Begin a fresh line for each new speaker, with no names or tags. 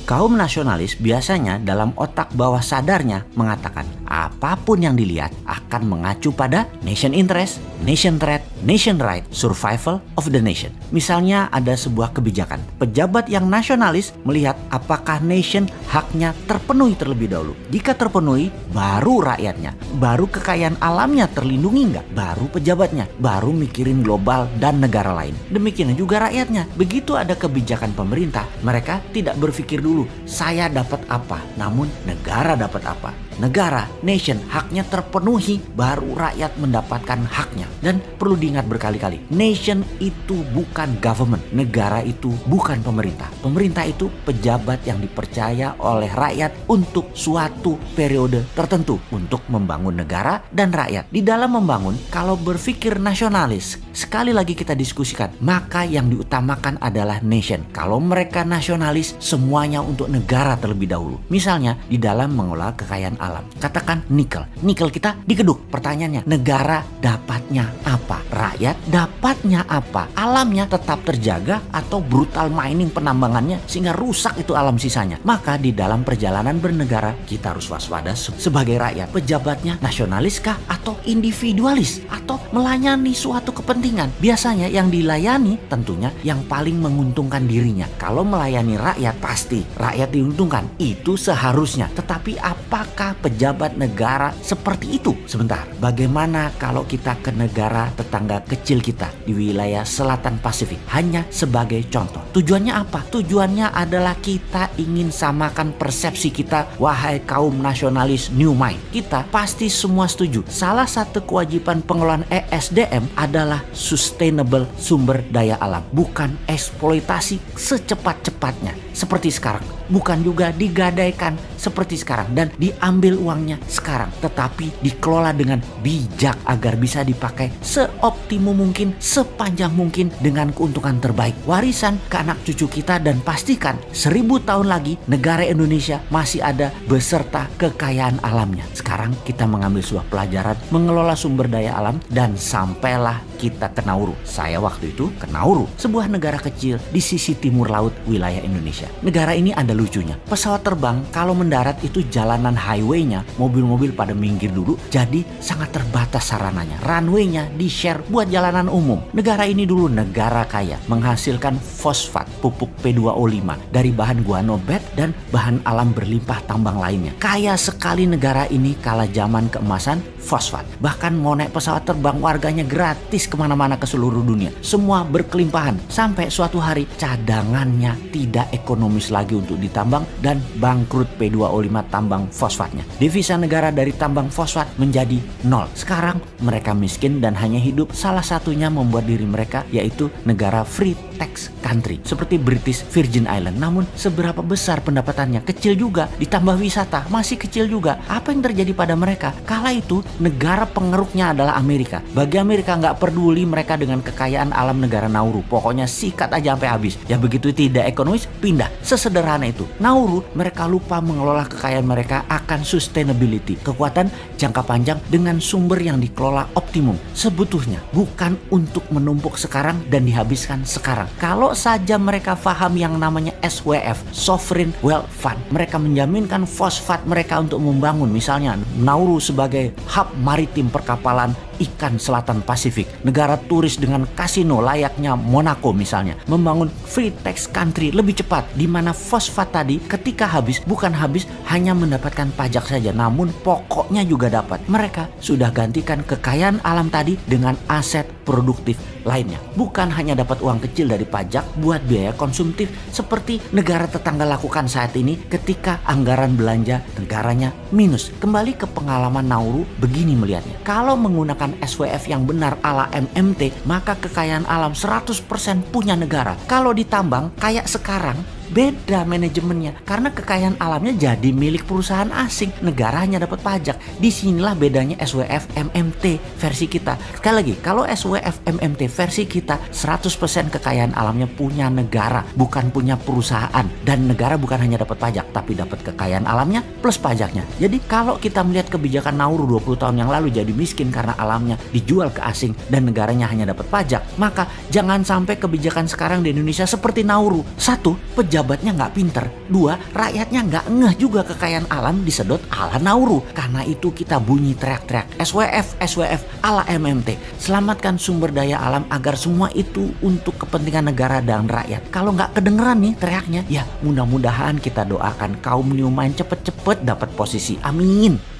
Kaum nasionalis biasanya dalam otak bawah sadarnya mengatakan apapun yang dilihat akan mengacu pada nation interest, nation threat, nation right, survival of the nation. Misalnya ada sebuah kebijakan. Pejabat yang nasionalis melihat apakah nation haknya terpenuhi terlebih dahulu. Jika terpenuhi, baru rakyatnya. Baru kekayaan alamnya terlindungi nggak? Baru pejabatnya. Baru mikirin global dan negara lain. Demikian juga rakyatnya. Begitu ada kebijakan pemerintah, mereka tidak berpikir dulu, saya dapat apa, namun negara dapat apa. Negara, nation, haknya terpenuhi, baru rakyat mendapatkan haknya. Dan perlu diingat berkali-kali, nation itu bukan government, negara itu bukan pemerintah. Pemerintah itu pejabat yang dipercaya oleh rakyat untuk suatu periode tertentu untuk membangun negara dan rakyat. Di dalam membangun, kalau berpikir nasionalis, sekali lagi kita diskusikan, maka yang diutamakan adalah nation. Kalau mereka nasionalis, semuanya untuk negara terlebih dahulu. Misalnya di dalam mengelola kekayaan alam. Katakan nikel. Nikel kita dikeduk. Pertanyaannya, negara dapatnya apa? Rakyat dapatnya apa? Alamnya tetap terjaga atau brutal mining penambangannya sehingga rusak itu alam sisanya? Maka di dalam perjalanan bernegara kita harus waspada sebagai rakyat. Pejabatnya nasionaliskah atau individualis atau melayani suatu kepentingan? Biasanya yang dilayani tentunya yang paling menguntungkan dirinya. Kalau melayani rakyat pasti rakyat diuntungkan. Itu seharusnya. Tetapi apakah pejabat negara seperti itu? Sebentar, bagaimana kalau kita ke negara tetangga kecil kita di wilayah selatan Pasifik? Hanya sebagai contoh. Tujuannya apa? Tujuannya adalah kita ingin samakan persepsi kita, wahai kaum nasionalis New Mind. Kita pasti semua setuju. Salah satu kewajiban pengelolaan ESDM adalah sustainable sumber daya alam. Bukan eksploitasi secepat-cepatnya seperti sekarang. Bukan juga digadaikan seperti sekarang dan diambil uangnya sekarang, tetapi dikelola dengan bijak agar bisa dipakai seoptimum mungkin, sepanjang mungkin dengan keuntungan terbaik. Warisan ke anak cucu kita dan pastikan 1000 tahun lagi negara Indonesia masih ada beserta kekayaan alamnya. Sekarang kita mengambil sebuah pelajaran mengelola sumber daya alam dan sampailah kita ke Nauru. Saya waktu itu ke Nauru, sebuah negara kecil di sisi timur laut wilayah Indonesia. Negara ini ada lucunya. Pesawat terbang kalau mendarat itu jalanan highway-nya, mobil-mobil pada minggir dulu, jadi sangat terbatas sarananya. Runway-nya di-share buat jalanan umum. Negara ini dulu negara kaya, menghasilkan fosfat, pupuk P2O5 dari bahan guano bed dan bahan alam berlimpah tambang lainnya. Kaya sekali negara ini kala zaman keemasan fosfat. Bahkan mau naik pesawat terbang warganya gratis kemana-mana ke seluruh dunia. Semua berkelimpahan sampai suatu hari cadangannya tidak ekonomis lagi untuk ditambang dan bangkrut P2O5 tambang fosfatnya. Devisa negara dari tambang fosfat menjadi nol. Sekarang mereka miskin dan hanya hidup salah satunya membuat diri mereka yaitu negara free tax country seperti British Virgin Island. Namun seberapa besar pendapatannya? Kecil juga. Ditambah wisata masih kecil juga. Apa yang terjadi pada mereka? Kala itu negara pengeruknya adalah Amerika. Bagi Amerika nggak peduli mereka dengan kekayaan alam negara Nauru. Pokoknya sikat aja sampai habis. Ya begitu tidak ekonomis pindah. Sesederhana itu. Nauru mereka lupa mengelola kekayaan mereka akan sustainability. Kekuatan jangka panjang dengan sumber yang dikelola optimum. Sebetulnya bukan untuk menumpuk sekarang dan dihabiskan sekarang. Kalau saja mereka paham yang namanya SWF, Sovereign Wealth Fund. Mereka menjaminkan fosfat mereka untuk membangun misalnya Nauru sebagai hub maritim perkapalan ikan selatan Pasifik, negara turis dengan kasino layaknya Monaco misalnya, membangun free tax country lebih cepat di mana fosfat tadi ketika habis bukan habis hanya mendapatkan pajak saja namun pokoknya juga dapat. Mereka sudah gantikan kekayaan alam tadi dengan aset produktif lainnya. Bukan hanya dapat uang kecil dari pajak buat biaya konsumtif seperti negara tetangga lakukan saat ini ketika anggaran belanja negaranya minus. Kembali ke pengalaman Nauru, begini melihatnya. Kalau menggunakan SWF yang benar ala MMT, maka kekayaan alam 100% punya negara. Kalau ditambang kayak sekarang, beda manajemennya karena kekayaan alamnya jadi milik perusahaan asing, negara hanya dapat pajak. Disinilah bedanya SWF MMT versi kita. Sekali lagi, kalau SWF MMT versi kita 100% kekayaan alamnya punya negara, bukan punya perusahaan, dan negara bukan hanya dapat pajak tapi dapat kekayaan alamnya plus pajaknya. Jadi kalau kita melihat kebijakan Nauru 20 tahun yang lalu jadi miskin karena alamnya dijual ke asing dan negaranya hanya dapat pajak, maka jangan sampai kebijakan sekarang di Indonesia seperti Nauru. Satu, pejabat
pejabatnya nggak pinter. 2, rakyatnya nggak ngeh juga kekayaan alam disedot ala Nauru. Karena itu kita bunyi teriak-teriak SWF, SWF ala MMT. Selamatkan sumber daya alam agar semua itu untuk kepentingan negara dan rakyat. Kalau nggak kedengeran nih teriaknya, ya mudah-mudahan kita doakan kaum New Mind cepet-cepet dapat posisi. Amin.